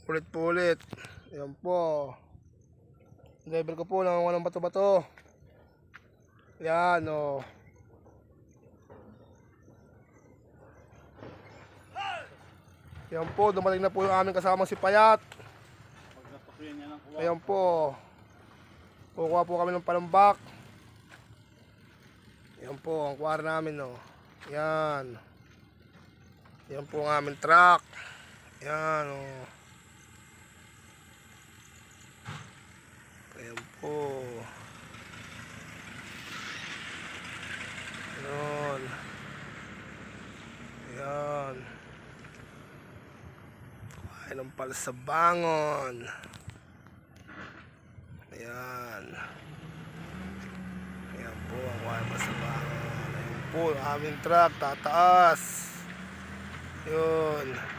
Ulit po ulit. Ayan po. Driver ko po ng walang bato-bato. Ayan o. Ayan po, dumating na po yung aming kasamang si Payat. Ayan po. Kukuha po kami ng palambak. Ayan po, ang kuwara namin o. Ayan. Ayan po ang aming truck. Ayan o. Ayan po. Ayan. Ayan. Kuhain ng palsabangon. Ayan. Ayan po ang kuhain ng palsabangon. Ayan po ang aming truck. Tataas. Yun.